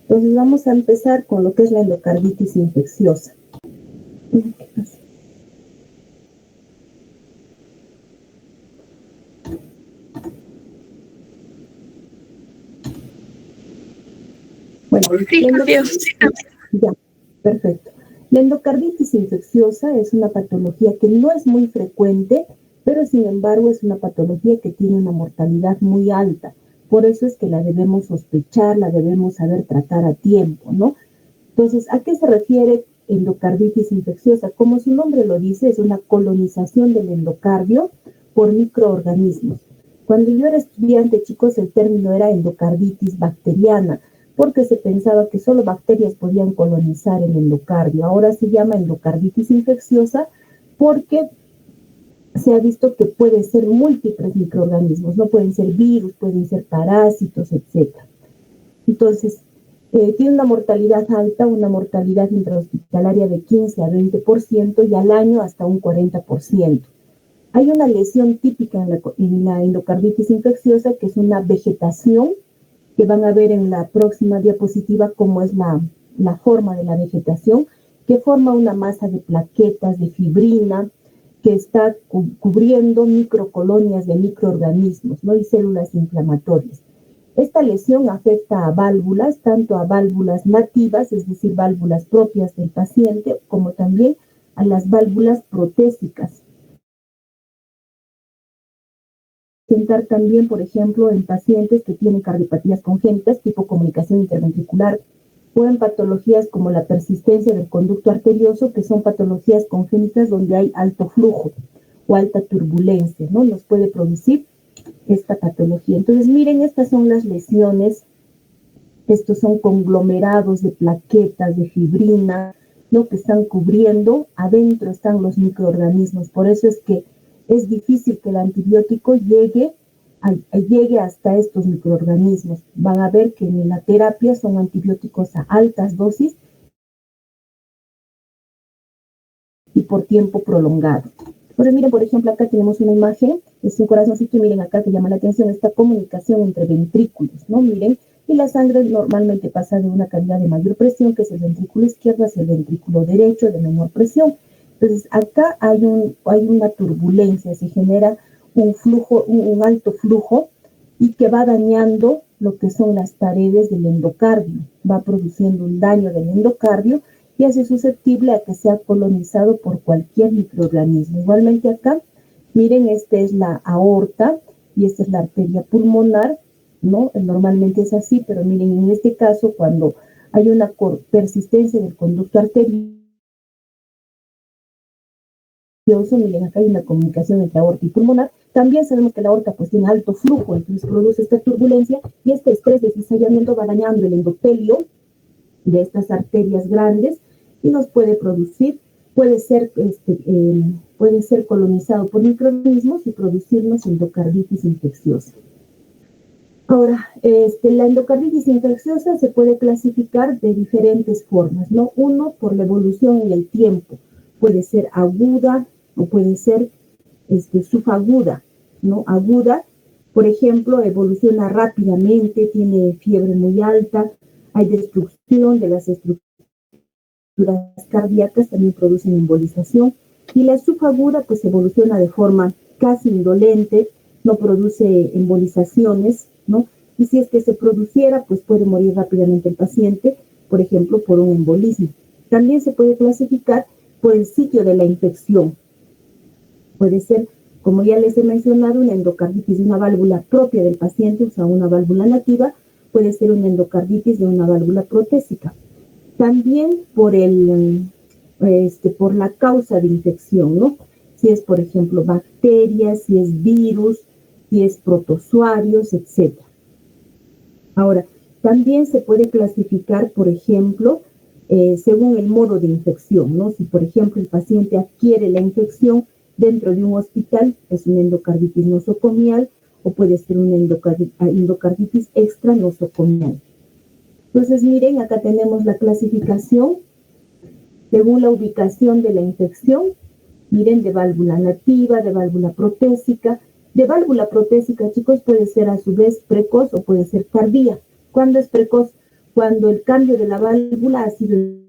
Entonces vamos a empezar con lo que es la endocarditis infecciosa. ¿Qué pasa? Bueno, ya, perfecto. La endocarditis infecciosa es una patología que no es muy frecuente, pero sin embargo es una patología que tiene una mortalidad muy alta. Por eso es que la debemos sospechar, la debemos saber tratar a tiempo, ¿no? Entonces, ¿a qué se refiere endocarditis infecciosa? Como su nombre lo dice, es una colonización del endocardio por microorganismos. Cuando yo era estudiante, chicos, el término era endocarditis bacteriana, porque se pensaba que solo bacterias podían colonizar el endocardio. Ahora se llama endocarditis infecciosa porque se ha visto que pueden ser múltiples microorganismos, no pueden ser virus, pueden ser parásitos, etc. Entonces, tiene una mortalidad alta, una mortalidad intrahospitalaria de 15 a 20% y al año hasta un 40%. Hay una lesión típica en la endocarditis infecciosa, que es una vegetación, que van a ver en la próxima diapositiva cómo es la forma de la vegetación, que forma una masa de plaquetas, de fibrina, que está cubriendo microcolonias de microorganismos, ¿no? Y células inflamatorias. Esta lesión afecta a válvulas, tanto a válvulas nativas, es decir, válvulas propias del paciente, como también a las válvulas protésicas. Presentar también, por ejemplo, en pacientes que tienen cardiopatías congénitas tipo comunicación interventricular o en patologías como la persistencia del conducto arterioso, que son patologías congénitas donde hay alto flujo o alta turbulencia, ¿no? Nos puede producir esta patología. Entonces, miren, estas son las lesiones. Estos son conglomerados de plaquetas, de fibrina, ¿no? Que están cubriendo. Adentro están los microorganismos. Por eso es que es difícil que el antibiótico llegue hasta estos microorganismos. Van a ver que en la terapia son antibióticos a altas dosis y por tiempo prolongado. Pero miren, por ejemplo, acá tenemos una imagen, es un corazoncito, y miren acá que llama la atención esta comunicación entre ventrículos, ¿no? Miren, y la sangre normalmente pasa de una cavidad de mayor presión, que es el ventrículo izquierdo, hacia el ventrículo derecho de menor presión. Entonces, acá hay una turbulencia, se genera un flujo, un alto flujo, y que va dañando lo que son las paredes del endocardio, va produciendo un daño del endocardio y hace susceptible a que sea colonizado por cualquier microorganismo. Igualmente acá, miren, esta es la aorta y esta es la arteria pulmonar, ¿no? Normalmente es así, pero miren, en este caso, cuando hay una persistencia del conducto arterioso, miren, acá hay una comunicación entre aorta y pulmonar. También sabemos que la aorta pues tiene alto flujo, entonces produce esta turbulencia y este estrés de cizallamiento va dañando el endotelio de estas arterias grandes y nos puede producir, puede ser colonizado por microorganismos y producirnos endocarditis infecciosa. Ahora, la endocarditis infecciosa se puede clasificar de diferentes formas, ¿no? Uno, por la evolución en el tiempo. Puede ser aguda o puede ser subaguda, ¿no? Aguda, por ejemplo, evoluciona rápidamente, tiene fiebre muy alta, hay destrucción de las estructuras cardíacas, también producen embolización. Y la subaguda, pues evoluciona de forma casi indolente, no produce embolizaciones, ¿no? Y si es que se produciera, pues puede morir rápidamente el paciente, por ejemplo, por un embolismo. También se puede clasificar por el sitio de la infección. Puede ser, como ya les he mencionado, una endocarditis de una válvula propia del paciente, o sea, una válvula nativa, puede ser una endocarditis de una válvula protésica. También por la causa de infección, ¿no? Si es, por ejemplo, bacterias, si es virus, si es protozoarios, etc. Ahora, también se puede clasificar, por ejemplo, según el modo de infección, ¿no? Si, por ejemplo, el paciente adquiere la infección dentro de un hospital, es una endocarditis nosocomial, o puede ser una endocarditis extranosocomial. Entonces, miren, acá tenemos la clasificación según la ubicación de la infección. Miren, de válvula nativa, de válvula protésica. De válvula protésica, chicos, puede ser a su vez precoz o puede ser tardía. ¿Cuándo es precoz? cuando el cambio de la válvula ha sido en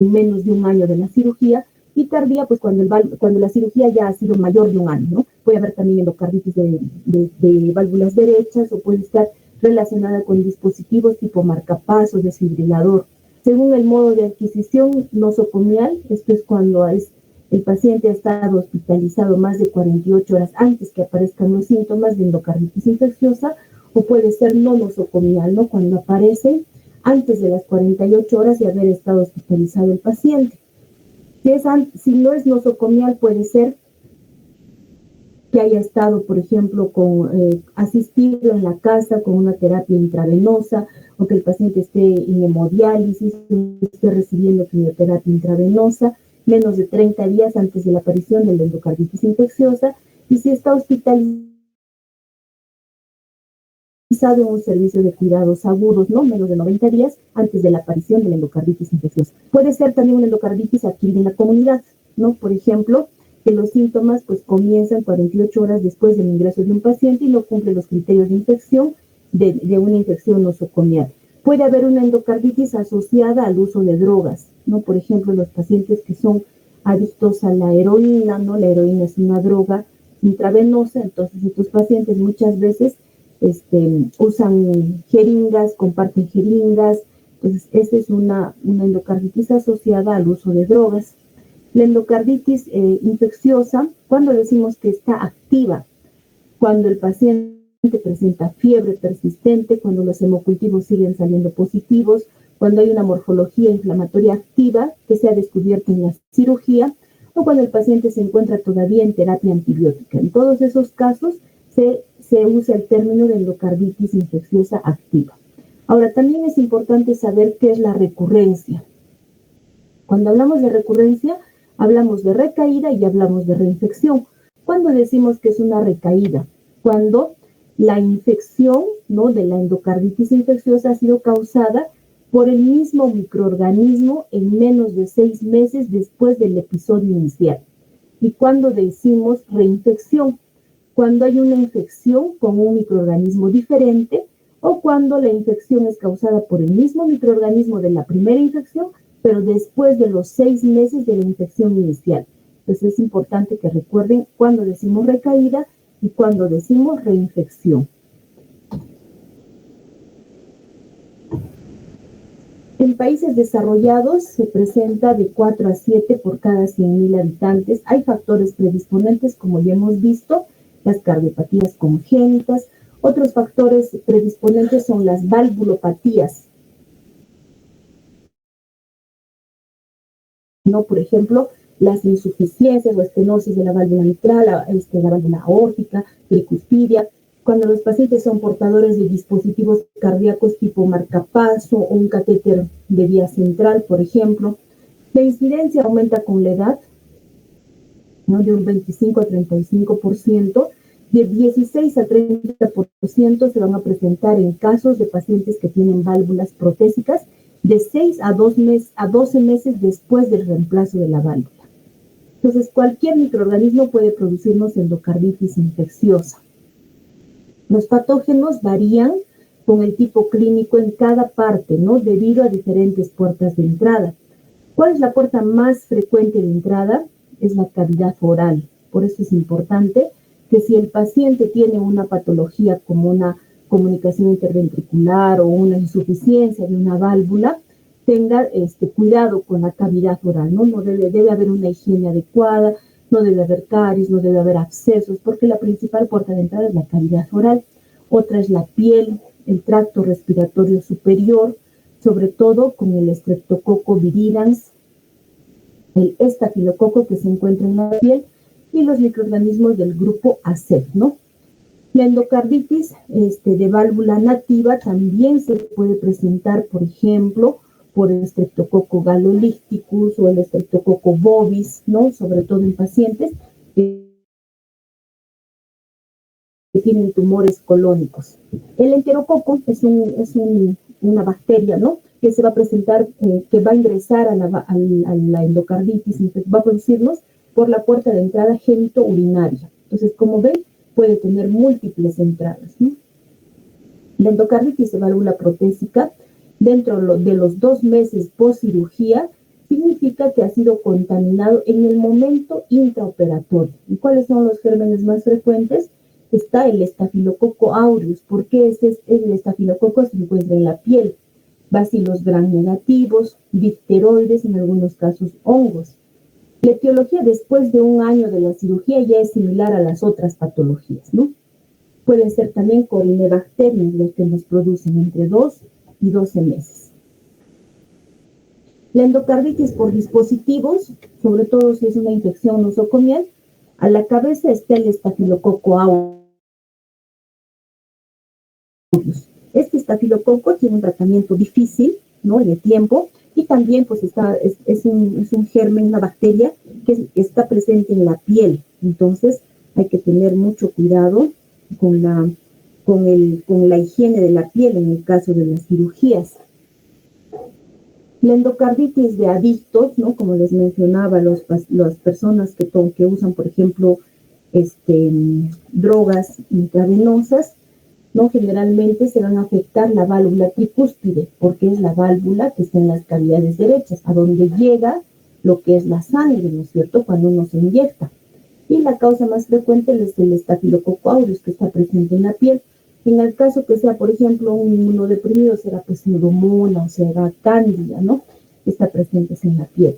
menos de un año de la cirugía, y tardía, pues cuando la cirugía ya ha sido mayor de un año, ¿no? Puede haber también endocarditis de válvulas derechas, o puede estar relacionada con dispositivos tipo marcapasos, desfibrilador. Según el modo de adquisición nosocomial, esto es cuando el paciente ha estado hospitalizado más de 48 horas antes que aparezcan los síntomas de endocarditis infecciosa, o puede ser no nosocomial, ¿no? Cuando aparecen antes de las 48 horas de haber estado hospitalizado el paciente. Si no es nosocomial, puede ser que haya estado, por ejemplo, asistido en la casa con una terapia intravenosa, o que el paciente esté en hemodiálisis, esté recibiendo quimioterapia intravenosa, menos de 30 días antes de la aparición de la endocarditis infecciosa, y si está hospitalizado en un servicio de cuidados agudos, no menos de 90 días antes de la aparición de la endocarditis infecciosa. Puede ser también una endocarditis adquirida en la comunidad, ¿no? Por ejemplo, que los síntomas pues comienzan 48 horas después del ingreso de un paciente y no cumple los criterios de infección de una infección nosocomial. Puede haber una endocarditis asociada al uso de drogas, ¿no? Por ejemplo, los pacientes que son adictos a la heroína, ¿no? La heroína es una droga intravenosa, entonces estos pacientes muchas veces usan jeringas, comparten jeringas. Entonces, esta es una endocarditis asociada al uso de drogas. La endocarditis infecciosa, cuando decimos que está activa, cuando el paciente presenta fiebre persistente, cuando los hemocultivos siguen saliendo positivos, cuando hay una morfología inflamatoria activa que se ha descubierto en la cirugía, o cuando el paciente se encuentra todavía en terapia antibiótica. En todos esos casos se usa el término de endocarditis infecciosa activa. Ahora, también es importante saber qué es la recurrencia. Cuando hablamos de recurrencia, hablamos de recaída y hablamos de reinfección. ¿Cuándo decimos que es una recaída? Cuando la infección, ¿no?, de la endocarditis infecciosa ha sido causada por el mismo microorganismo en menos de 6 meses después del episodio inicial. ¿Y cuándo decimos reinfección? Cuando hay una infección con un microorganismo diferente, o cuando la infección es causada por el mismo microorganismo de la primera infección, pero después de los 6 meses de la infección inicial. Entonces es importante que recuerden cuando decimos recaída y cuando decimos reinfección. En países desarrollados se presenta de 4 a 7 por cada 100.000 habitantes. Hay factores predisponentes, como ya hemos visto, las cardiopatías congénitas. Otros factores predisponentes son las valvulopatías, ¿no? Por ejemplo, las insuficiencias o estenosis de la válvula mitral, la válvula aórtica, tricuspidia. Cuando los pacientes son portadores de dispositivos cardíacos tipo marcapaso o un catéter de vía central, por ejemplo. La incidencia aumenta con la edad, ¿no?, de un 25 a 35%. De 16 a 30% se van a presentar en casos de pacientes que tienen válvulas protésicas de 6 a 12 meses después del reemplazo de la válvula. Entonces, cualquier microorganismo puede producirnos endocarditis infecciosa. Los patógenos varían con el tipo clínico en cada parte, ¿no?, debido a diferentes puertas de entrada. ¿Cuál es la puerta más frecuente de entrada? Es la cavidad oral. Por eso es importante que si el paciente tiene una patología como una comunicación interventricular o una insuficiencia de una válvula, tenga cuidado con la cavidad oral, ¿no? Debe haber una higiene adecuada, no debe haber caries, no debe haber abscesos, porque la principal puerta de entrada es la cavidad oral. Otra es la piel, el tracto respiratorio superior, sobre todo con el Streptococcus viridans, el estafilococo que se encuentra en la piel, y los microorganismos del grupo ACEP, ¿no? La endocarditis de válvula nativa también se puede presentar, por ejemplo, por el Streptococcus galolicticus o el Streptococcus bovis, ¿no?, sobre todo en pacientes que tienen tumores colónicos. El enterococo es una bacteria, ¿no?, que se va a presentar, que va a ingresar a la endocarditis, va a producirnos por la puerta de entrada genitourinaria. Entonces, como ven, puede tener múltiples entradas, ¿no? La endocarditis de válvula protésica, dentro de los 2 meses post cirugía, significa que ha sido contaminado en el momento intraoperatorio. ¿Y cuáles son los gérmenes más frecuentes? Está el Staphylococcus aureus. ¿Por qué el estafilococo se encuentra en la piel? Bacilos gram negativos, difteroides, en algunos casos hongos. La etiología después de 1 año de la cirugía ya es similar a las otras patologías, ¿no? Pueden ser también corinebacterias los que nos producen entre 2 y 12 meses. La endocarditis por dispositivos, sobre todo si es una infección nosocomial, a la cabeza está el estafilococo aureus. Este estafilococo tiene un tratamiento difícil, ¿no?, en el tiempo, y también pues es un germen, una bacteria que está presente en la piel. Entonces hay que tener mucho cuidado con la higiene de la piel en el caso de las cirugías. La endocarditis de adictos, ¿no?, como les mencionaba, las personas que usan, por ejemplo, drogas intravenosas, ¿no?, generalmente se van a afectar la válvula tricúspide, porque es la válvula que está en las cavidades derechas, a donde llega lo que es la sangre, ¿no es cierto?, cuando uno se inyecta. Y la causa más frecuente es el Staphylococcus aureus, que está presente en la piel. En el caso que sea, por ejemplo, un inmunodeprimido, será pues Pseudomonas o será Cándida, ¿no?, que está presente en la piel.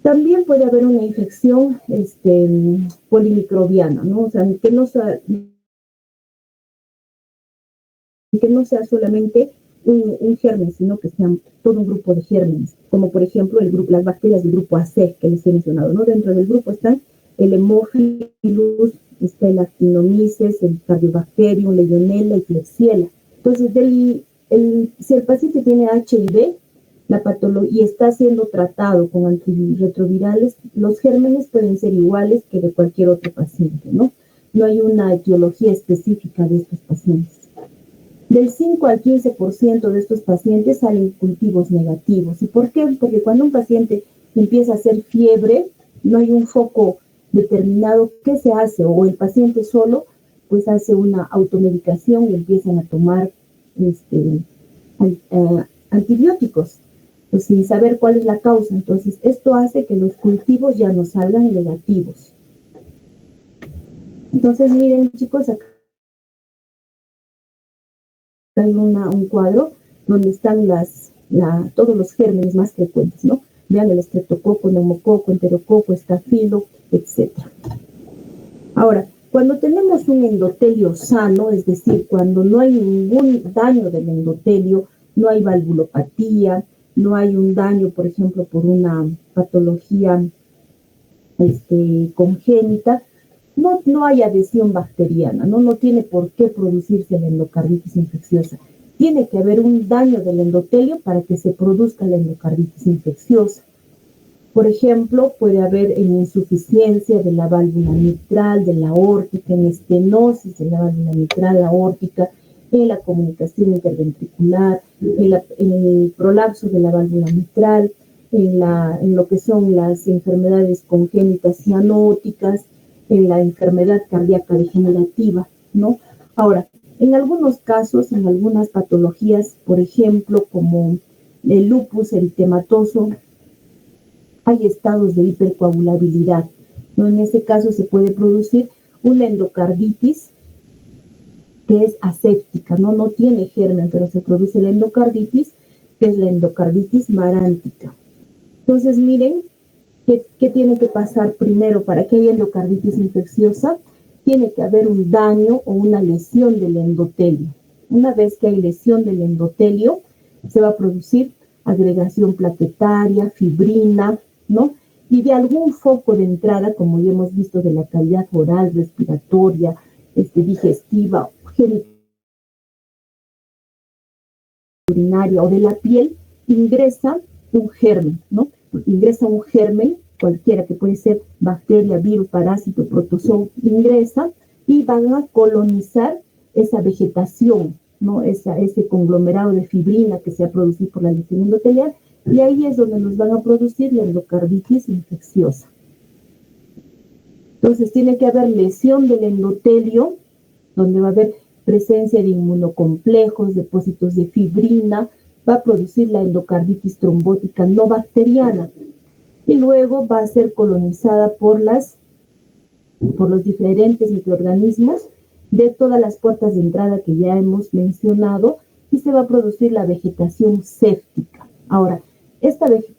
También puede haber una infección polimicrobiana, ¿no? O sea, que no sea solamente un germen, sino que sean todo un grupo de gérmenes, como por ejemplo las bacterias del grupo AC que les he mencionado, ¿no? Dentro del grupo están el Haemophilus, está el Actinomyces, el Cardiobacterium, Legionella y Klebsiella. Entonces, si el paciente tiene HIV y está siendo tratado con antirretrovirales, los gérmenes pueden ser iguales que de cualquier otro paciente, ¿no? No hay una etiología específica de estos pacientes. Del 5 al 15% de estos pacientes salen cultivos negativos. ¿Y por qué? Porque cuando un paciente empieza a hacer fiebre, no hay un foco determinado. ¿Qué se hace? O el paciente solo, pues hace una automedicación y empiezan a tomar antibióticos, pues sin saber cuál es la causa. Entonces, esto hace que los cultivos ya no salgan negativos. Entonces, miren, chicos, acá hay un cuadro donde están todos los gérmenes más frecuentes, ¿no? Vean el estreptococo, neumococo, enterococo, estafilo, etc. Ahora, cuando tenemos un endotelio sano, es decir, cuando no hay ningún daño del endotelio, no hay valvulopatía, no hay un daño, por ejemplo, por una patología congénita, no hay adhesión bacteriana, no tiene por qué producirse la endocarditis infecciosa. Tiene que haber un daño del endotelio para que se produzca la endocarditis infecciosa. Por ejemplo, puede haber insuficiencia de la válvula mitral, de la aórtica, en estenosis de la válvula mitral, aórtica, en la comunicación interventricular, en el prolapso de la válvula mitral, en lo que son las enfermedades congénitas cianóticas, en la enfermedad cardíaca degenerativa, ¿no? Ahora, en algunos casos, en algunas patologías, por ejemplo, como el lupus eritematoso, hay estados de hipercoagulabilidad, ¿no? En ese caso se puede producir una endocarditis que es aséptica, ¿no? No tiene germen, pero se produce la endocarditis, que es la endocarditis marántica. Entonces, miren, ¿qué tiene que pasar primero para que haya endocarditis infecciosa? Tiene que haber un daño o una lesión del endotelio. Una vez que hay lesión del endotelio, se va a producir agregación plaquetaria, fibrina, ¿no? Y de algún foco de entrada, como ya hemos visto, de la calidad oral, respiratoria, digestiva, urinaria o de la piel, ingresa un germen, ¿no? Ingresa un germen, cualquiera que puede ser bacteria, virus, parásito, protozoo, ingresa y van a colonizar esa vegetación, ¿no? Ese conglomerado de fibrina que se ha producido por la lesión endotelial, y ahí es donde nos van a producir la endocarditis infecciosa. Entonces tiene que haber lesión del endotelio, donde va a haber presencia de inmunocomplejos, depósitos de fibrina, va a producir la endocarditis trombótica no bacteriana y luego va a ser colonizada por los diferentes microorganismos de todas las puertas de entrada que ya hemos mencionado y se va a producir la vegetación séptica. Ahora,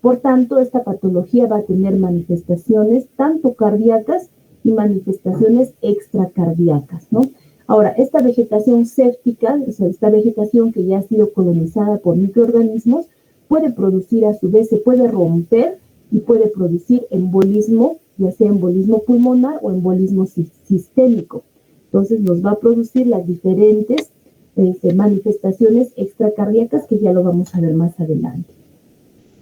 por tanto, esta patología va a tener manifestaciones tanto cardíacas y manifestaciones extracardíacas, ¿no? Ahora, esta vegetación séptica, o sea, esta vegetación que ya ha sido colonizada por microorganismos, puede producir a su vez, se puede romper y puede producir embolismo, ya sea embolismo pulmonar o embolismo sistémico. Entonces nos va a producir las diferentes manifestaciones extracardíacas que ya lo vamos a ver más adelante.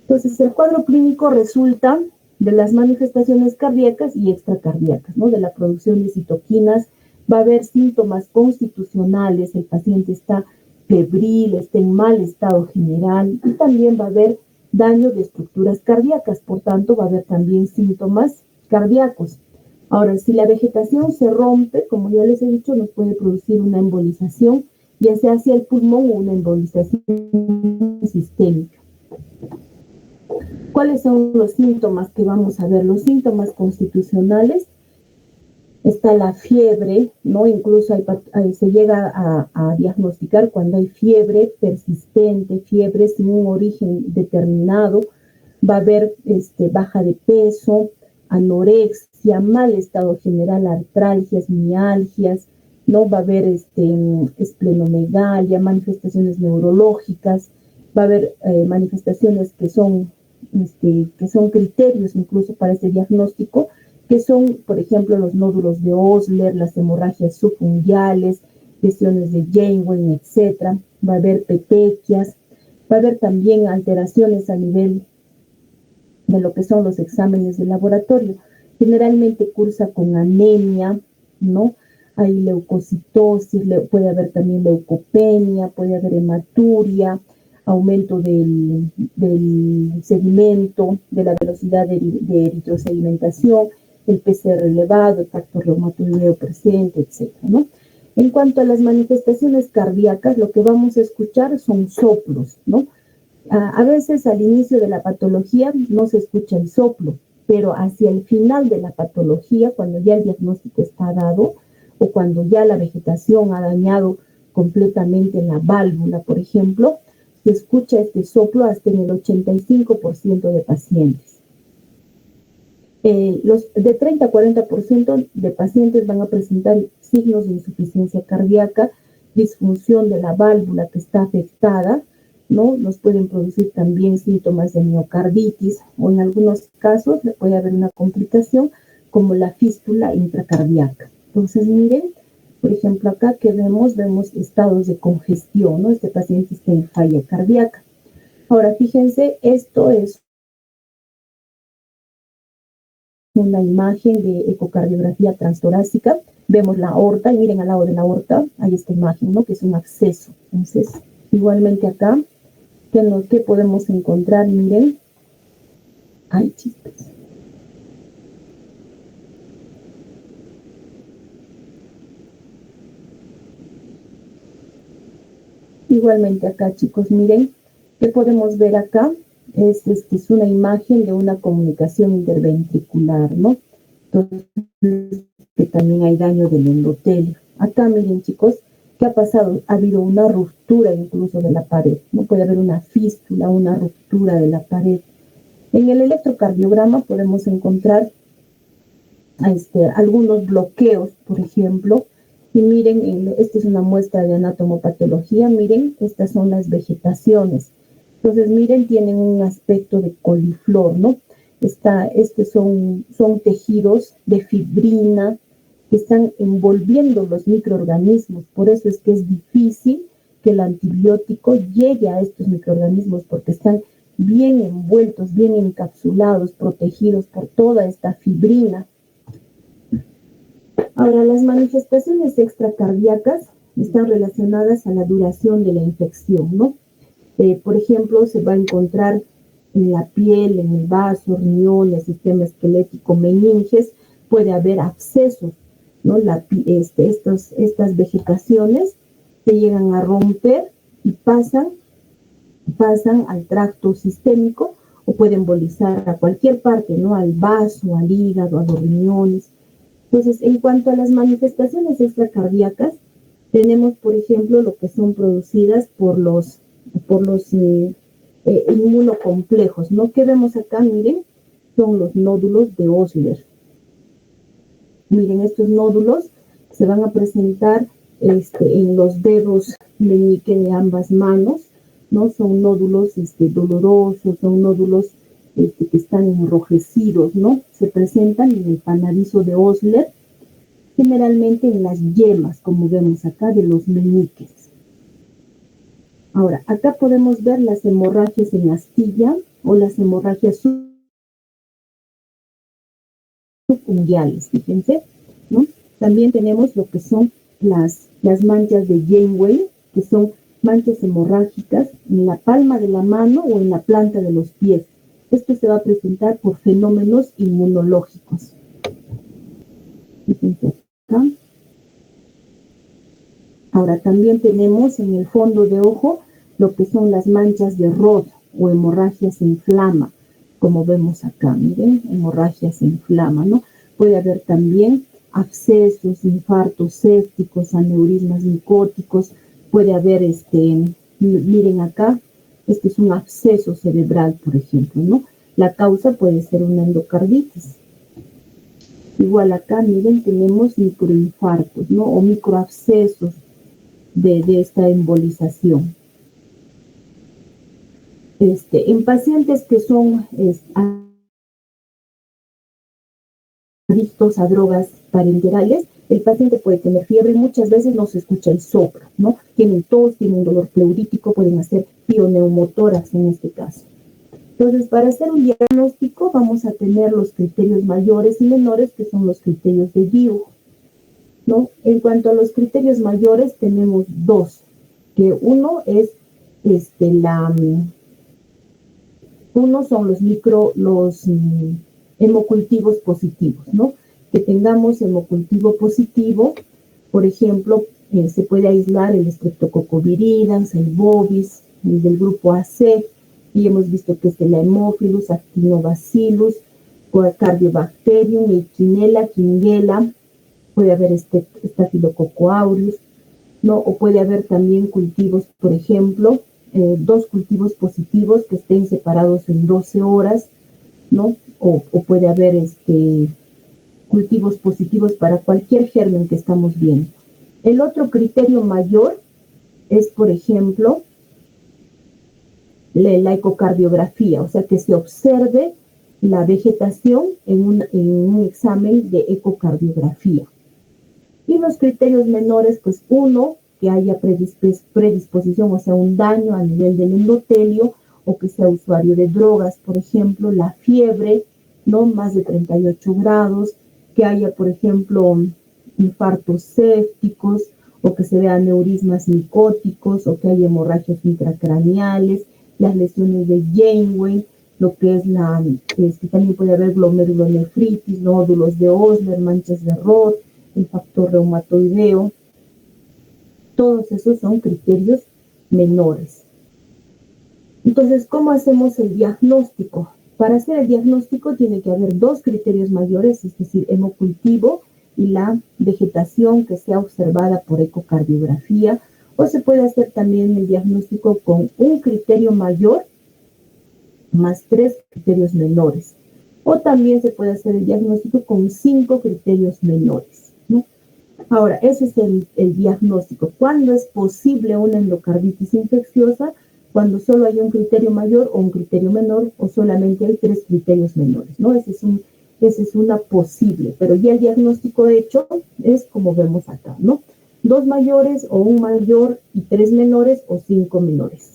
Entonces el cuadro clínico resulta de las manifestaciones cardíacas y extracardíacas, ¿no? De la producción de citoquinas, va a haber síntomas constitucionales, el paciente está febril, está en mal estado general y también va a haber daño de estructuras cardíacas, por tanto va a haber también síntomas cardíacos. Ahora, si la vegetación se rompe, como ya les he dicho, nos puede producir una embolización, ya sea hacia el pulmón o una embolización sistémica. ¿Cuáles son los síntomas que vamos a ver? Los síntomas constitucionales, está la fiebre, ¿no? Incluso se llega a diagnosticar cuando hay fiebre persistente, fiebre sin un origen determinado, va a haber baja de peso, anorexia, mal estado general, artralgias, mialgias, ¿no? Va a haber esplenomegalia, manifestaciones neurológicas, va a haber manifestaciones que son criterios incluso para este diagnóstico, que son, por ejemplo, los nódulos de Osler, las hemorragias subunguales, lesiones de Janeway, etc. Va a haber petequias, va a haber también alteraciones a nivel de lo que son los exámenes de laboratorio. Generalmente cursa con anemia, ¿no? Hay leucocitosis, puede haber también leucopenia, puede haber hematuria, aumento del sedimento, de la velocidad de eritrosedimentación, el PCR elevado, el factor reumatoideo presente, etc., ¿no? En cuanto a las manifestaciones cardíacas, lo que vamos a escuchar son soplos, ¿no? A veces al inicio de la patología no se escucha el soplo, pero hacia el final de la patología, cuando ya el diagnóstico está dado o cuando ya la vegetación ha dañado completamente la válvula, por ejemplo, se escucha este soplo hasta en el 85% de pacientes. De 30 a 40% de pacientes van a presentar signos de insuficiencia cardíaca, disfunción de la válvula que está afectada, ¿no? Nos pueden producir también síntomas de miocarditis o en algunos casos puede haber una complicación como la fístula intracardíaca. Entonces, miren, por ejemplo, acá que vemos estados de congestión, ¿no? Este paciente está en falla cardíaca. Ahora, fíjense, esto es una imagen de ecocardiografía transtorácica. Vemos la aorta y miren al lado de la aorta, hay esta imagen, ¿no? Que es un absceso. Entonces, igualmente acá, ¿qué podemos encontrar? Miren, hay chistes. Igualmente acá, chicos, miren, ¿qué podemos ver acá? Es una imagen de una comunicación interventricular, ¿no? Entonces, que también hay daño del endotelio. Acá, miren, chicos, ¿qué ha pasado? Ha habido una ruptura incluso de la pared, ¿no? Puede haber una fístula, una ruptura de la pared. En el electrocardiograma podemos encontrar algunos bloqueos, por ejemplo, y miren, esta es una muestra de anatomopatología, miren, estas son las vegetaciones. Entonces, miren, tienen un aspecto de coliflor, ¿no? Son tejidos de fibrina que están envolviendo los microorganismos. Por eso es que es difícil que el antibiótico llegue a estos microorganismos porque están bien envueltos, bien encapsulados, protegidos por toda esta fibrina. Ahora, las manifestaciones extracardíacas están relacionadas a la duración de la infección, ¿no? Por ejemplo, se va a encontrar en la piel, en el vaso, riñones, sistema esquelético, meninges, puede haber abscesos, ¿no? Estas vegetaciones se llegan a romper y pasan al tracto sistémico o puede embolizar a cualquier parte, ¿no? Al vaso, al hígado, a los riñones. Entonces, en cuanto a las manifestaciones extracardíacas, tenemos, por ejemplo, lo que son producidas por los inmunocomplejos, ¿no? ¿Qué vemos acá? Miren, son los nódulos de Osler. Miren, estos nódulos se van a presentar en los dedos meñique de ambas manos, ¿no? Son nódulos dolorosos, son nódulos que están enrojecidos, ¿no? Se presentan en el panadizo de Osler, generalmente en las yemas, como vemos acá, de los meñiques. Ahora, acá podemos ver las hemorragias en astilla o las hemorragias subunguiales, fíjense, ¿no? También tenemos lo que son las manchas de Janeway, que son manchas hemorrágicas en la palma de la mano o en la planta de los pies. Esto se va a presentar por fenómenos inmunológicos. Fíjense acá. Ahora también tenemos en el fondo de ojo lo que son las manchas de Rod o hemorragias en flama, como vemos acá, miren, hemorragias en flama, ¿no? Puede haber también abscesos, infartos sépticos, aneurismas micóticos, puede haber, miren acá, este es un absceso cerebral, por ejemplo, ¿no? La causa puede ser una endocarditis. Igual acá, miren, tenemos microinfartos, ¿no? O microabscesos de esta embolización. En pacientes que son adictos a drogas parenterales, el paciente puede tener fiebre y muchas veces no se escucha el soplo, ¿no? Tienen tos, tienen un dolor pleurítico, pueden hacer pioneumotórax en este caso. Entonces, para hacer un diagnóstico vamos a tener los criterios mayores y menores, que son los criterios de Guillain, ¿no? En cuanto a los criterios mayores, tenemos dos, que uno es uno son los hemocultivos positivos, ¿no? Que tengamos hemocultivo positivo, por ejemplo, se puede aislar el Streptococcus viridans, el bovis, el del grupo AC, y hemos visto que es el Haemophilus, Actinobacillus, Cardiobacterium, Eikinella, Klebsiella, puede haber Staphylococcus aureus, ¿no? O puede haber también cultivos, por ejemplo, dos cultivos positivos que estén separados en 12 horas, ¿no? O puede haber cultivos positivos para cualquier germen que estamos viendo. El otro criterio mayor es, por ejemplo, la ecocardiografía, o sea, que se observe la vegetación en un examen de ecocardiografía. Y los criterios menores, pues uno, que haya predisposición, o sea, un daño a nivel del endotelio, o que sea usuario de drogas, por ejemplo, la fiebre, ¿no? Más de 38 grados, que haya, por ejemplo, infartos sépticos, o que se vean aneurismas micóticos, o que haya hemorragias intracraneales, las lesiones de Janeway, lo que es también puede haber glomerulonefritis, nódulos de Osler, manchas de Rod, el factor reumatoideo. Todos esos son criterios menores. Entonces, ¿cómo hacemos el diagnóstico? Para hacer el diagnóstico tiene que haber dos criterios mayores, es decir, hemocultivo y la vegetación que sea observada por ecocardiografía, o se puede hacer también el diagnóstico con un criterio mayor más 3 criterios menores, o también se puede hacer el diagnóstico con 5 criterios menores, ¿no? Ahora, ese es el diagnóstico. ¿Cuándo es posible una endocarditis infecciosa? Cuando solo hay un criterio mayor o un criterio menor, o solamente hay 3 criterios menores, ¿no? Ese es una posible, pero ya el diagnóstico hecho es como vemos acá, ¿no? 2 mayores o un mayor y 3 menores o 5 menores.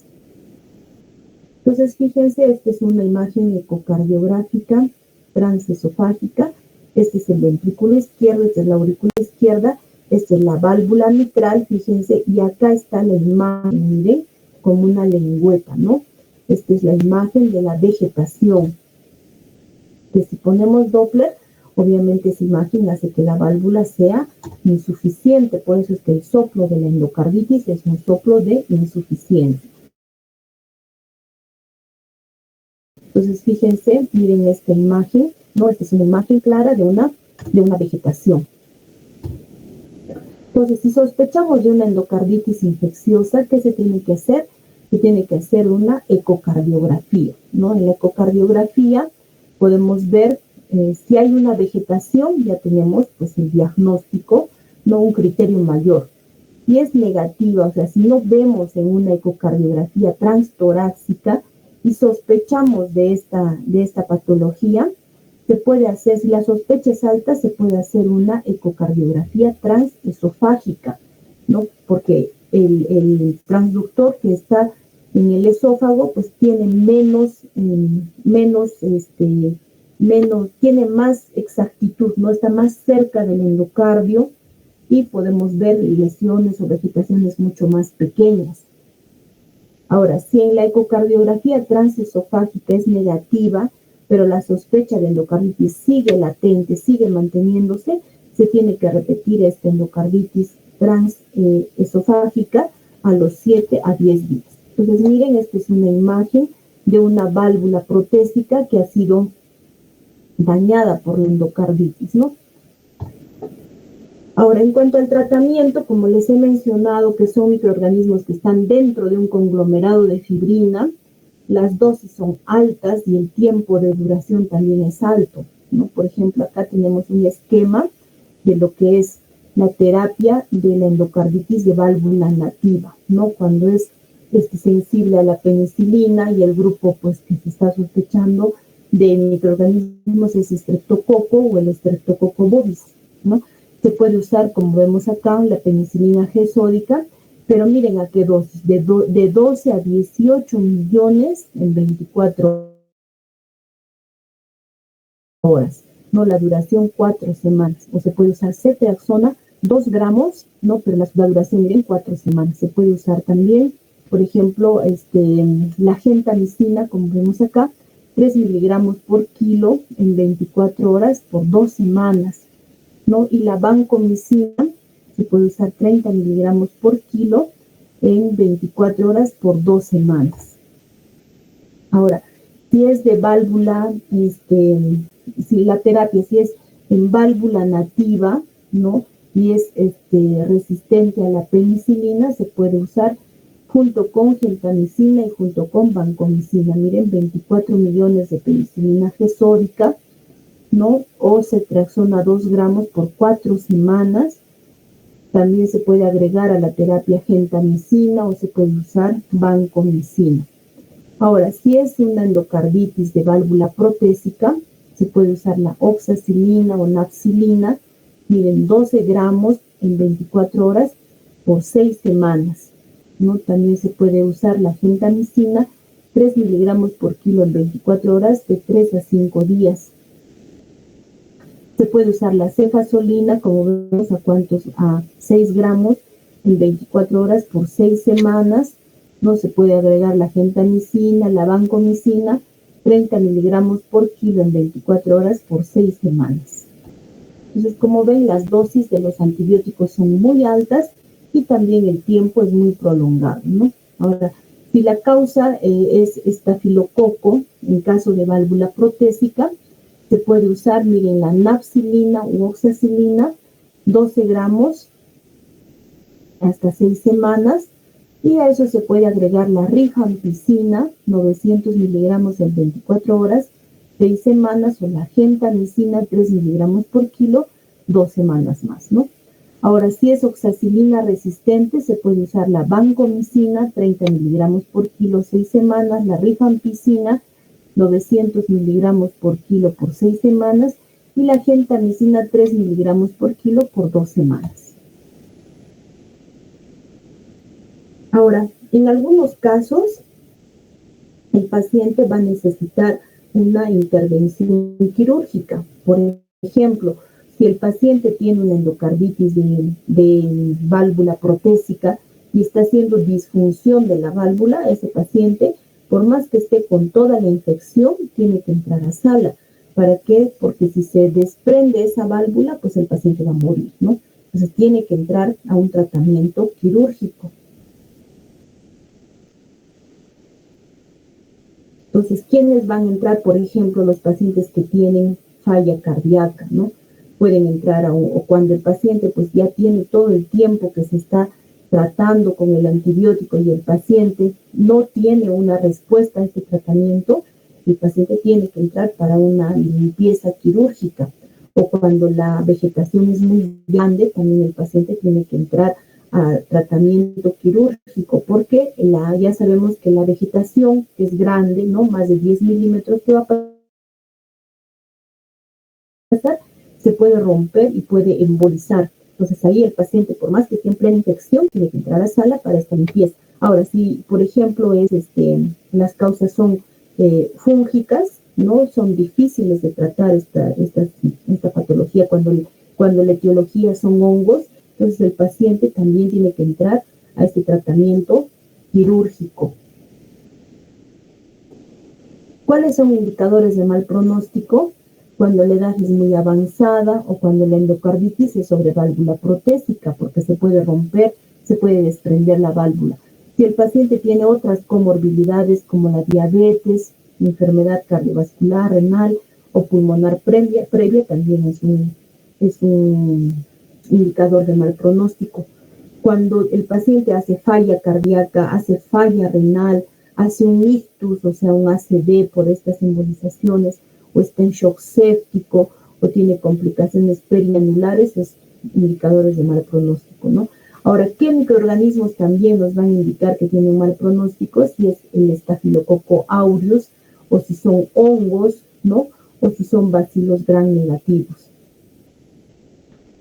Entonces, fíjense, esta es una imagen ecocardiográfica transesofágica. Este es el ventrículo izquierdo, esta es la aurícula izquierda, esta es la válvula mitral, fíjense, y acá está la imagen, miren, como una lengüeta, ¿no? Esta es la imagen de la vegetación, que si ponemos Doppler, Obviamente esa imagen hace que la válvula sea insuficiente, por eso es que el soplo de la endocarditis es un soplo de insuficiencia. Entonces, fíjense, miren esta imagen, ¿no? Esta es una imagen clara de una vegetación. Entonces, si sospechamos de una endocarditis infecciosa, ¿qué se tiene que hacer? Se tiene que hacer una ecocardiografía, ¿no? En la ecocardiografía podemos ver si hay una vegetación, ya tenemos pues el diagnóstico, no un criterio mayor. Si es negativa, o sea, si no vemos en una ecocardiografía transtorácica y sospechamos de esta patología, se puede hacer, si la sospecha es alta, se puede hacer una ecocardiografía transesofágica, ¿no? Porque el transductor que está en el esófago, pues tiene tiene más exactitud, ¿no? Está más cerca del endocardio y podemos ver lesiones o vegetaciones mucho más pequeñas. Ahora, si en la ecocardiografía transesofágica es negativa, pero la sospecha de endocarditis sigue latente, sigue manteniéndose, se tiene que repetir esta endocarditis transesofágica a los 7 a 10 días. Entonces, miren, esta es una imagen de una válvula protésica que ha sido dañada por la endocarditis, ¿no? Ahora, en cuanto al tratamiento, como les he mencionado, que son microorganismos que están dentro de un conglomerado de fibrina, las dosis son altas y el tiempo de duración también es alto, ¿no? Por ejemplo, acá tenemos un esquema de lo que es la terapia de la endocarditis de válvula nativa, ¿no? Cuando es sensible a la penicilina y el grupo pues que se está sospechando de microorganismos es Streptococcus o el Streptococcus bovis, ¿no? Se puede usar, como vemos acá, la penicilina G sódica, pero miren a qué dosis, de 12 a 18 millones en 24 horas, ¿no? La duración 4 semanas, o se puede usar ceftriaxona, 2 gramos, ¿no? Pero la duración, miren, 4 semanas. Se puede usar también, por ejemplo, la gentamicina, como vemos acá, 3 miligramos por kilo en 24 horas por 2 semanas, ¿no? Y la vancomicina se puede usar 30 miligramos por kilo en 24 horas por 2 semanas. Ahora, si es de válvula, si la terapia, si es en válvula nativa, ¿no? Y es resistente a la penicilina, se puede usar junto con gentamicina y junto con vancomicina. Miren, 24 millones de penicilina G sódica, ¿no? O ceftriaxona 2 gramos por 4 semanas. También se puede agregar a la terapia gentamicina o se puede usar vancomicina. Ahora, si es una endocarditis de válvula protésica, se puede usar la oxacilina o napsilina, miren, 12 gramos en 24 horas por 6 semanas, ¿no? También se puede usar la gentamicina, 3 miligramos por kilo en 24 horas de 3 a 5 días. Se puede usar la cefazolina, como vemos, a 6 gramos en 24 horas por 6 semanas. No se puede agregar la gentamicina, la vancomicina, 30 miligramos por kilo en 24 horas por 6 semanas. Entonces, como ven, las dosis de los antibióticos son muy altas y también el tiempo es muy prolongado, ¿no? Ahora, si la causa es estafilococo, en caso de válvula protésica, se puede usar, miren, la napsilina u oxacilina, 12 gramos hasta 6 semanas, y a eso se puede agregar la rifampicina, 900 miligramos en 24 horas, 6 semanas, o la gentamicina, 3 miligramos por kilo, 2 semanas más, ¿no? Ahora, si es oxacilina resistente, se puede usar la vancomicina, 30 miligramos por kilo, 6 semanas, la rifampicina, 900 miligramos por kilo por 6 semanas, y la gentamicina, 3 miligramos por kilo por 2 semanas. Ahora, en algunos casos, el paciente va a necesitar una intervención quirúrgica. Por ejemplo, si el paciente tiene una endocarditis de válvula protésica y está haciendo disfunción de la válvula, ese paciente, por más que esté con toda la infección, tiene que entrar a sala, ¿Para qué? Porque si se desprende esa válvula, pues el paciente va a morir, ¿no? Entonces tiene que entrar a un tratamiento quirúrgico. Entonces, ¿quiénes van a entrar? Por ejemplo, los pacientes que tienen falla cardíaca, ¿no? Pueden entrar o cuando el paciente pues ya tiene todo el tiempo que se está tratando con el antibiótico y el paciente no tiene una respuesta a este tratamiento, el paciente tiene que entrar para una limpieza quirúrgica. O cuando la vegetación es muy grande, también el paciente tiene que entrar a tratamiento quirúrgico, porque ya sabemos que la vegetación es grande, ¿no? Más de 10 milímetros que va a pasar, se puede romper y puede embolizar. Entonces ahí el paciente, por más que esté en plena infección, tiene que entrar a sala para esta limpieza. Ahora, si por ejemplo las causas son fúngicas, ¿no? Son difíciles de tratar esta patología cuando la etiología son hongos, entonces el paciente también tiene que entrar a este tratamiento quirúrgico. ¿Cuáles son indicadores de mal pronóstico? Cuando la edad es muy avanzada o cuando la endocarditis es sobre válvula protésica, porque se puede romper, se puede desprender la válvula. Si el paciente tiene otras comorbilidades como la diabetes, enfermedad cardiovascular, renal o pulmonar previa también es un indicador de mal pronóstico. Cuando el paciente hace falla cardíaca, hace falla renal, hace un ictus, o sea, un ACV por estas embolizaciones, o está en shock séptico, o tiene complicaciones perianulares, es indicadores de mal pronóstico, ¿no? Ahora, ¿qué microorganismos también nos van a indicar que tienen mal pronóstico? Si es el estafilococo aureus, o si son hongos, ¿no? O si son bacilos gram negativos.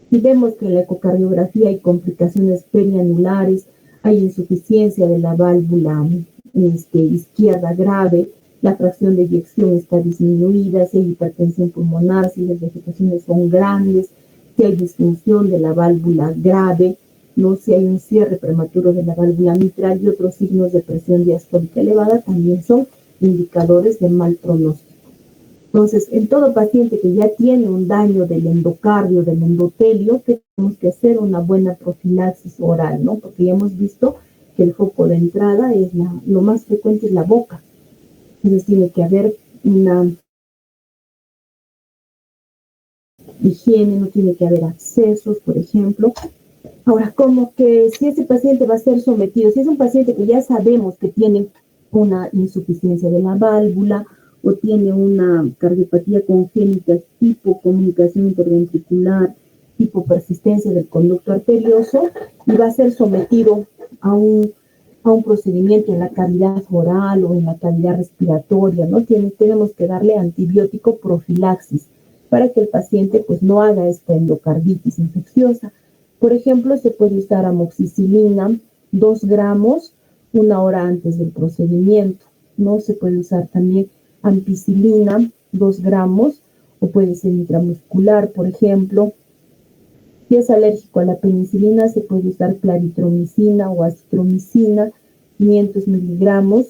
Si vemos que en la ecocardiografía hay complicaciones perianulares, hay insuficiencia de la válvula izquierda grave, la fracción de eyección está disminuida, si hay hipertensión pulmonar, si las vegetaciones son grandes, si hay disfunción de la válvula grave, ¿no? Si hay un cierre prematuro de la válvula mitral y otros signos de presión diastólica elevada, también son indicadores de mal pronóstico. Entonces, en todo paciente que ya tiene un daño del endocardio, del endotelio, tenemos que hacer una buena profilaxis oral, ¿no? Porque ya hemos visto que el foco de entrada lo más frecuente es la boca. Entonces tiene que haber una higiene, no tiene que haber accesos, por ejemplo. Ahora, como que si ese paciente va a ser sometido, si es un paciente que ya sabemos que tiene una insuficiencia de la válvula o tiene una cardiopatía congénita tipo comunicación interventricular, tipo persistencia del conducto arterioso, y va a ser sometido a un procedimiento en la cavidad oral o en la cavidad respiratoria, ¿no? Tenemos que darle antibiótico profilaxis para que el paciente pues no haga esta endocarditis infecciosa. Por ejemplo, se puede usar amoxicilina 2 gramos 1 hora antes del procedimiento, ¿no? Se puede usar también ampicilina 2 gramos o puede ser intramuscular, por ejemplo. Si es alérgico a la penicilina, se puede usar claritromicina o acitromicina 500 miligramos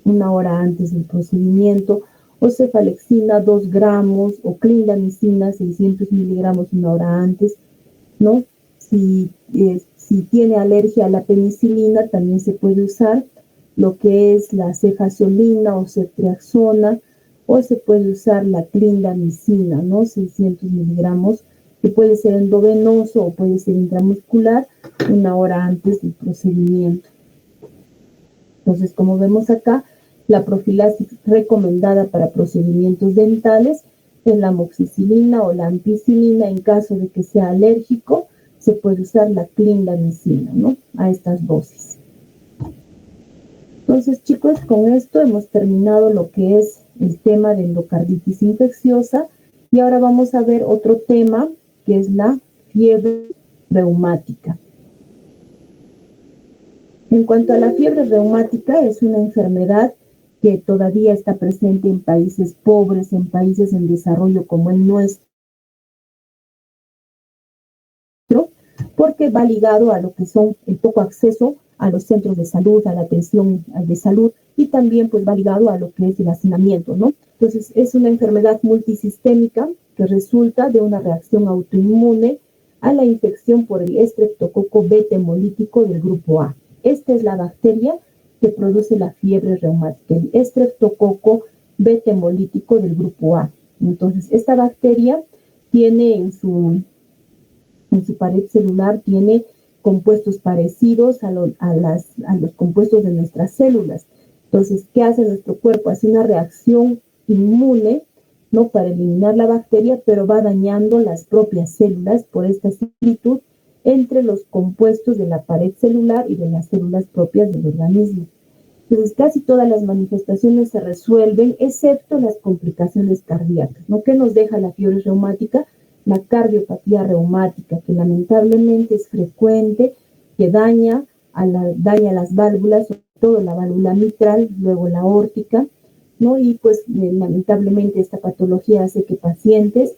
1 hora antes del procedimiento, o cefalexina 2 gramos o clindamicina 600 miligramos 1 hora antes, ¿no? Si tiene alergia a la penicilina, también se puede usar lo que es la cefazolina o ceftriaxona, o se puede usar la clindamicina, ¿no? 600 miligramos, que puede ser endovenoso o puede ser intramuscular 1 hora antes del procedimiento. Entonces, como vemos acá, la profilaxis recomendada para procedimientos dentales es la amoxicilina o la ampicilina. En caso de que sea alérgico, se puede usar la clindamicina, ¿no? A estas dosis. Entonces, chicos, con esto hemos terminado lo que es el tema de endocarditis infecciosa y ahora vamos a ver otro tema que es la fiebre reumática. En cuanto a la fiebre reumática, es una enfermedad que todavía está presente en países pobres, en países en desarrollo como el nuestro, porque va ligado a lo que son el poco acceso a los centros de salud, a la atención de salud, y también pues va ligado a lo que es el hacinamiento, ¿no? Entonces es una enfermedad multisistémica que resulta de una reacción autoinmune a la infección por el estreptococo beta hemolítico del grupo A. Esta es la bacteria que produce la fiebre reumática, el estreptococo beta hemolítico del grupo A. Entonces esta bacteria tiene en su pared celular, tiene compuestos parecidos a los compuestos de nuestras células. Entonces, ¿qué hace nuestro cuerpo? Hace una reacción inmune, ¿no?, para eliminar la bacteria, pero va dañando las propias células por esta similitud entre los compuestos de la pared celular y de las células propias del organismo. Entonces, casi todas las manifestaciones se resuelven, excepto las complicaciones cardíacas, ¿no? ¿Qué nos deja la fiebre reumática? La cardiopatía reumática, que lamentablemente es frecuente, que daña las válvulas, sobre todo la válvula mitral, luego la aórtica, ¿no? Y pues lamentablemente esta patología hace que pacientes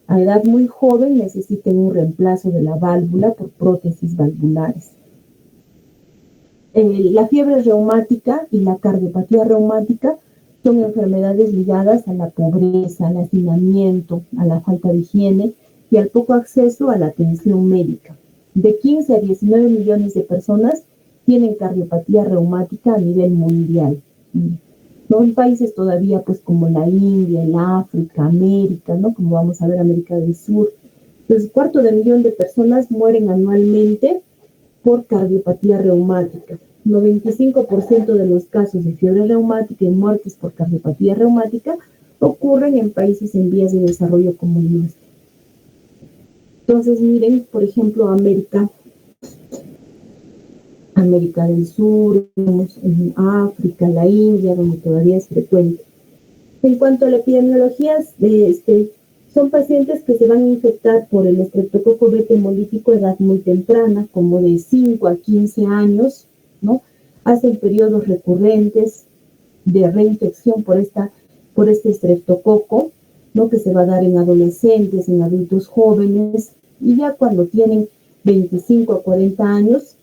a edad muy joven necesiten un reemplazo de la válvula por prótesis valvulares. La fiebre reumática y la cardiopatía reumática son enfermedades ligadas a la pobreza, al hacinamiento, a la falta de higiene y al poco acceso a la atención médica. De 15 a 19 millones de personas tienen cardiopatía reumática a nivel mundial, ¿no? En países todavía pues como la India, el África, América, ¿no?, como vamos a ver América del Sur. Entonces, 250.000 de personas mueren anualmente por cardiopatía reumática. 95% de los casos de fiebre reumática y muertes por cardiopatía reumática ocurren en países en vías de desarrollo como el nuestro. Entonces, miren, por ejemplo, América del Sur, en África, la India, donde todavía es frecuente. En cuanto a la epidemiología, son pacientes que se van a infectar por el estreptococo beta hemolítico a edad muy temprana, como de 5 a 15 años, ¿no? Hacen periodos recurrentes de reinfección por este estreptococo, ¿no?, que se va a dar en adolescentes, en adultos jóvenes, y ya cuando tienen 25 a 40 años,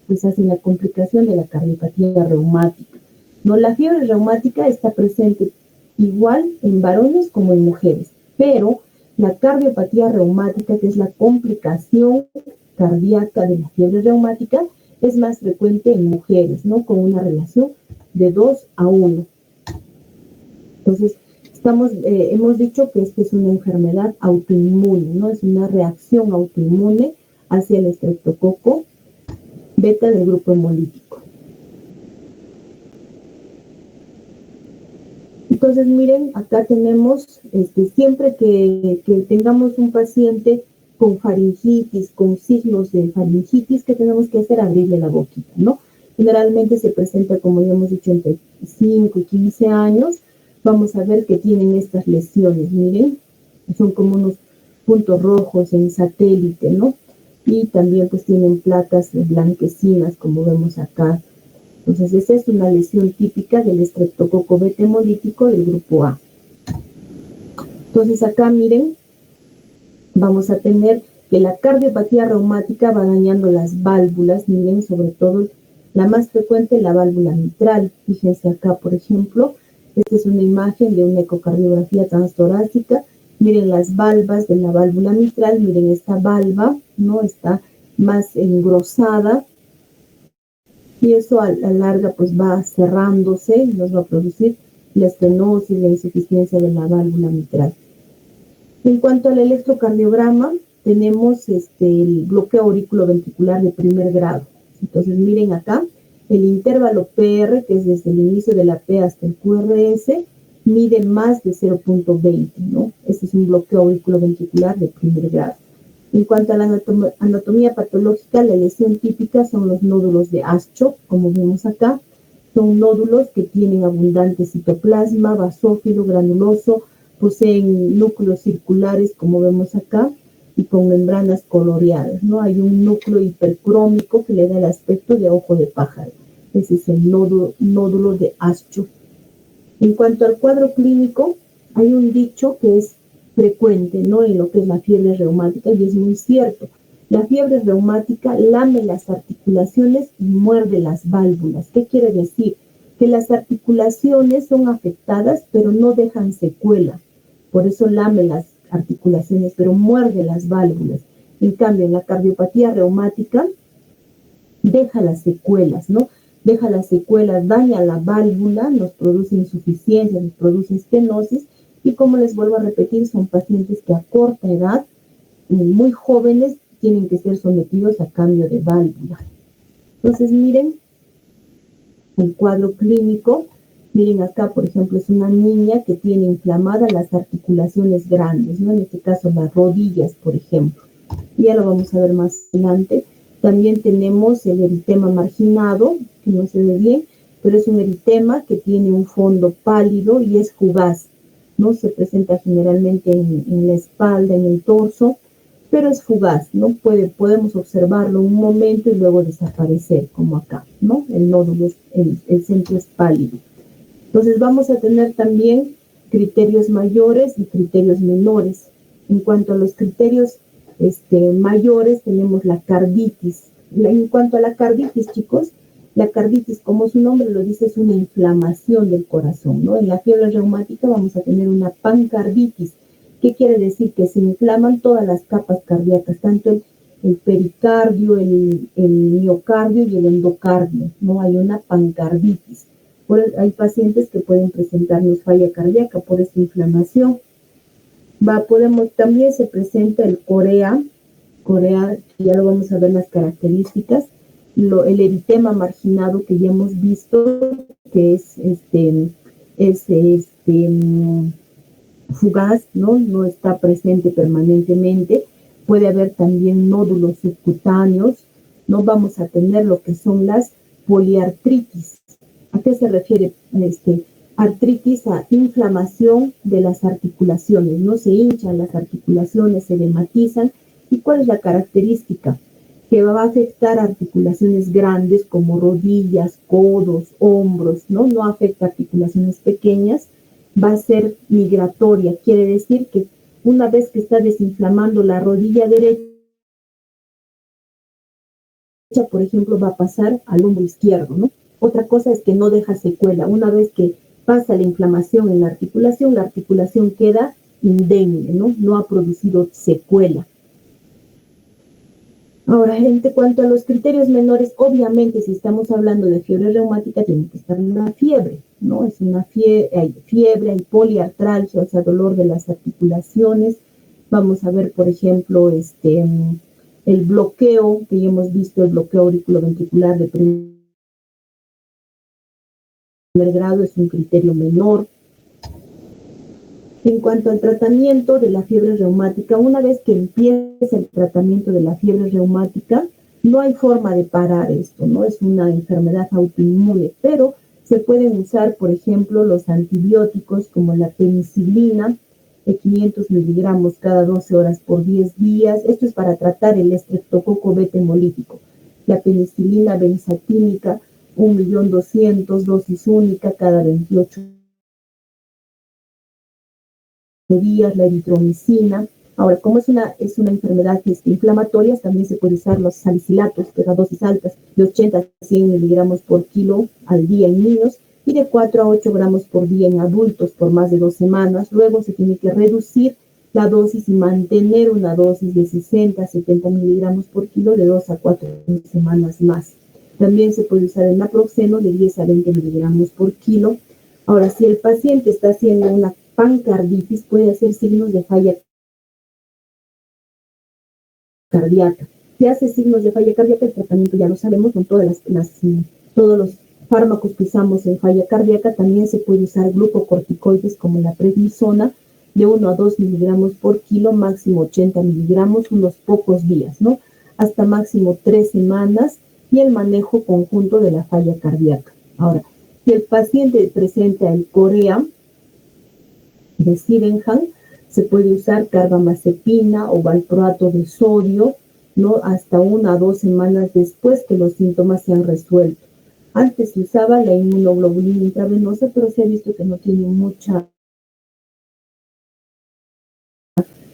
pues hacen la complicación de la cardiopatía reumática, ¿no? La fiebre reumática está presente igual en varones como en mujeres, pero la cardiopatía reumática, que es la complicación cardíaca de la fiebre reumática, es más frecuente en mujeres, ¿no?, con una relación de 2 a 1. Entonces, hemos dicho que esta es una enfermedad autoinmune, ¿no? Es una reacción autoinmune hacia el estreptococo beta del grupo hemolítico. Entonces, miren, acá tenemos, siempre que tengamos un paciente con faringitis, con signos de faringitis, ¿qué tenemos que hacer? Abrirle la boquita, ¿no? Generalmente se presenta, como ya hemos dicho, entre 5 y 15 años. Vamos a ver que tienen estas lesiones, miren, son como unos puntos rojos en satélite, ¿no? Y también pues tienen placas blanquecinas, como vemos acá. Entonces, esa es una lesión típica del estreptococo beta hemolítico del grupo A. Entonces, acá miren, vamos a tener que la cardiopatía reumática va dañando las válvulas, miren, sobre todo la más frecuente, la válvula mitral. Fíjense acá, por ejemplo, esta es una imagen de una ecocardiografía transtorácica. Miren las valvas de la válvula mitral, miren esta valva, ¿no?, está más engrosada, y eso a la larga pues va cerrándose y nos va a producir la estenosis, la insuficiencia de la válvula mitral. En cuanto al electrocardiograma, tenemos el bloqueo auriculoventricular de primer grado. Entonces, miren acá, el intervalo PR, que es desde el inicio de la P hasta el QRS, mide más de 0.20, ¿no? Este es un bloqueo auriculoventricular de primer grado. En cuanto a la anatomía patológica, la lesión típica son los nódulos de Aschov, como vemos acá. Son nódulos que tienen abundante citoplasma, basófilo, granuloso, poseen núcleos circulares, como vemos acá, y con membranas coloreadas, ¿no? Hay un núcleo hipercrómico que le da el aspecto de ojo de pájaro. Ese es el nódulo de Aschov. En cuanto al cuadro clínico, hay un dicho que es frecuente, ¿no?, en lo que es la fiebre reumática, y es muy cierto. La fiebre reumática lame las articulaciones y muerde las válvulas. ¿Qué quiere decir? Que las articulaciones son afectadas, pero no dejan secuela. Por eso lame las articulaciones, pero muerde las válvulas. En cambio, en la cardiopatía reumática, deja las secuelas, ¿no? Deja las secuelas, daña la válvula, nos produce insuficiencia, nos produce estenosis, y como les vuelvo a repetir, son pacientes que a corta edad, muy jóvenes, tienen que ser sometidos a cambio de válvula. Entonces, miren el cuadro clínico. Miren acá, por ejemplo, es una niña que tiene inflamadas las articulaciones grandes, ¿no? En este caso, las rodillas, por ejemplo. Ya lo vamos a ver más adelante. También tenemos el eritema marginado, que no se ve bien, pero es un eritema que tiene un fondo pálido y es fugaz. No se presenta generalmente en la espalda, en el torso, pero es fugaz, ¿no? Podemos observarlo un momento y luego desaparecer, como acá, ¿no? El nódulo, el centro es pálido. Entonces vamos a tener también criterios mayores y criterios menores. En cuanto a los criterios mayores, tenemos la carditis. En cuanto a la carditis, chicos, la carditis, como su nombre lo dice, es una inflamación del corazón, ¿no? En la fiebre reumática vamos a tener una pancarditis. ¿Qué quiere decir? Que se inflaman todas las capas cardíacas, tanto el pericardio, el miocardio y el endocardio, ¿no? Hay una pancarditis. Hay pacientes que pueden presentarnos falla cardíaca por esta inflamación. También se presenta el corea, ya lo vamos a ver las características, el eritema marginado que ya hemos visto, que es fugaz, no está presente permanentemente. Puede haber también nódulos subcutáneos, no vamos a tener lo que son las poliartritis. ¿A qué se refiere artritis? A inflamación de las articulaciones, no se hinchan las articulaciones, se edematizan. ¿Y cuál es la característica? Que va a afectar articulaciones grandes como rodillas, codos, hombros, no afecta articulaciones pequeñas, va a ser migratoria, quiere decir que una vez que está desinflamando la rodilla derecha, por ejemplo, va a pasar al hombro izquierdo, ¿no? Otra cosa es que no deja secuela. Una vez que pasa la inflamación en la articulación queda indemne, no ha producido secuela. Ahora, en cuanto a los criterios menores, obviamente, si estamos hablando de fiebre reumática, tiene que estar una fiebre, ¿no? Es una fiebre, hay poliartralgia, o sea, dolor de las articulaciones. Vamos a ver, por ejemplo, el bloqueo, que ya hemos visto, el bloqueo auriculoventricular de primer grado es un criterio menor. En cuanto al tratamiento de la fiebre reumática, una vez que empieza el tratamiento de la fiebre reumática, no hay forma de parar esto, ¿no? Es una enfermedad autoinmune, pero se pueden usar, por ejemplo, los antibióticos como la penicilina, de 500 miligramos cada 12 horas por 10 días. Esto es para tratar el estreptococo beta hemolítico. La penicilina benzatínica, 1.200.000, dosis única cada 28 días, la eritromicina. Ahora, como es una enfermedad inflamatoria, también se puede usar los salicilatos, que es a dosis altas, de 80 a 100 miligramos por kilo al día en niños y de 4 a 8 gramos por día en adultos por más de 2 semanas. Luego se tiene que reducir la dosis y mantener una dosis de 60 a 70 miligramos por kilo de 2 a 4 semanas más. También se puede usar el naproxeno de 10 a 20 miligramos por kilo. Ahora, si el paciente está haciendo una pancarditis, puede hacer signos de falla cardíaca. Si hace signos de falla cardíaca, el tratamiento ya lo sabemos, con todos los fármacos que usamos en falla cardíaca. También se puede usar glucocorticoides como la prednisona de 1 a 2 miligramos por kilo, máximo 80 miligramos, unos pocos días, ¿no? Hasta máximo 3 semanas, y el manejo conjunto de la falla cardíaca. Ahora, si el paciente presenta el corea de Sydenham, se puede usar carbamazepina o valproato de sodio, ¿no? Hasta 1 a 2 semanas después que los síntomas se han resuelto. Antes se usaba la inmunoglobulina intravenosa, pero se ha visto que no tiene mucha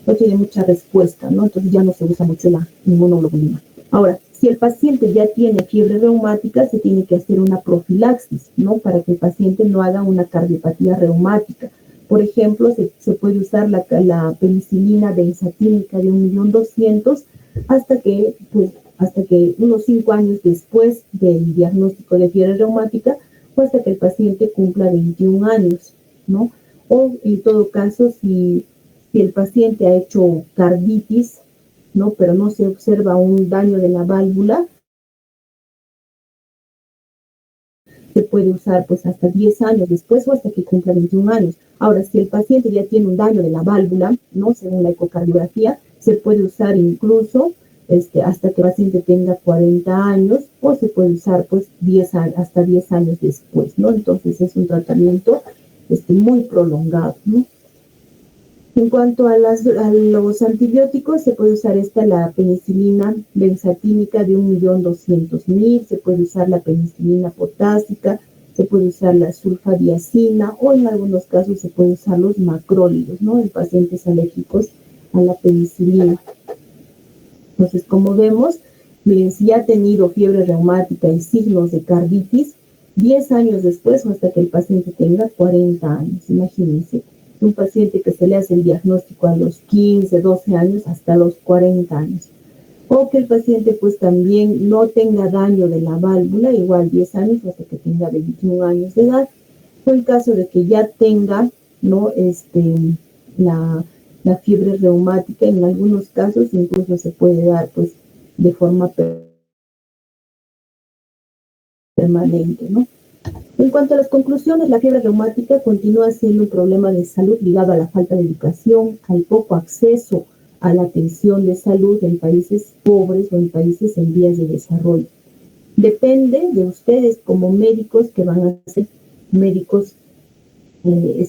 no tiene mucha respuesta, ¿no? Entonces ya no se usa mucho la inmunoglobulina. Ahora, si el paciente ya tiene fiebre reumática, se tiene que hacer una profilaxis, ¿no? Para que el paciente no haga una cardiopatía reumática. Por ejemplo, se puede usar la penicilina benzatínica de 1.200.000 hasta que unos 5 años después del diagnóstico de fiebre reumática o hasta que el paciente cumpla 21 años, ¿no? O en todo caso, si el paciente ha hecho carditis, ¿no? Pero no se observa un daño de la válvula, se puede usar pues hasta 10 años después o hasta que cumpla 21 años. Ahora, si el paciente ya tiene un daño de la válvula, ¿no? Según la ecocardiografía, se puede usar incluso hasta que el paciente tenga 40 años o se puede usar pues hasta 10 años después, ¿no? Entonces es un tratamiento muy prolongado, ¿no? En cuanto a los antibióticos, se puede usar la penicilina benzatínica de 1.200.000, se puede usar la penicilina potásica, se puede usar la sulfadiazina o en algunos casos se puede usar los macrólidos, ¿no? En pacientes alérgicos a la penicilina. Entonces, como vemos, miren, si ha tenido fiebre reumática y signos de carditis, 10 años después o hasta que el paciente tenga 40 años, imagínense. Un paciente que se le hace el diagnóstico a los 15, 12 años hasta los 40 años. O que el paciente pues también no tenga daño de la válvula, igual 10 años hasta que tenga 21 años de edad. O en caso de que ya tenga, ¿no? La fiebre reumática, en algunos casos incluso se puede dar pues de forma permanente, ¿no? En cuanto a las conclusiones, la fiebre reumática continúa siendo un problema de salud ligado a la falta de educación, al poco acceso a la atención de salud en países pobres o en países en vías de desarrollo. Depende de ustedes como médicos, que van a ser médicos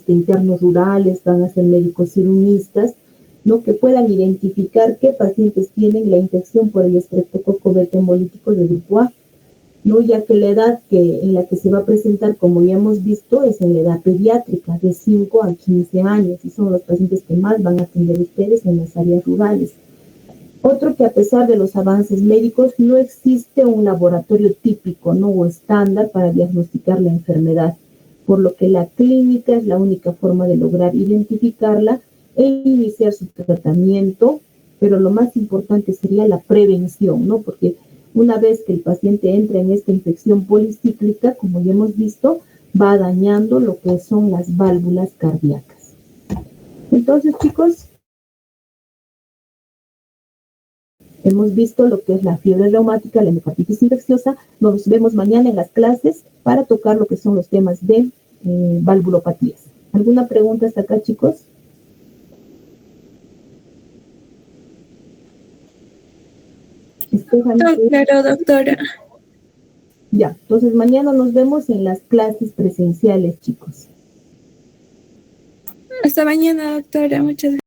internos rurales, van a ser médicos cirunistas, ¿no? Que puedan identificar qué pacientes tienen la infección por el estreptococo beta hemolítico de grupo A, ¿no? Ya que la edad en la que se va a presentar, como ya hemos visto, es en la edad pediátrica, de 5 a 15 años, y son los pacientes que más van a atender ustedes en las áreas rurales. Otro, que a pesar de los avances médicos, no existe un laboratorio típico, ¿no? O estándar para diagnosticar la enfermedad, por lo que la clínica es la única forma de lograr identificarla e iniciar su tratamiento, pero lo más importante sería la prevención, ¿no? Porque una vez que el paciente entra en esta infección policíclica, como ya hemos visto, va dañando lo que son las válvulas cardíacas. Entonces, chicos, hemos visto lo que es la fiebre reumática, la endocarditis infecciosa. Nos vemos mañana en las clases para tocar lo que son los temas de valvulopatías. ¿Alguna pregunta hasta acá, chicos? Claro, doctora. Ya, entonces mañana nos vemos en las clases presenciales, chicos. Hasta mañana, doctora. Muchas gracias.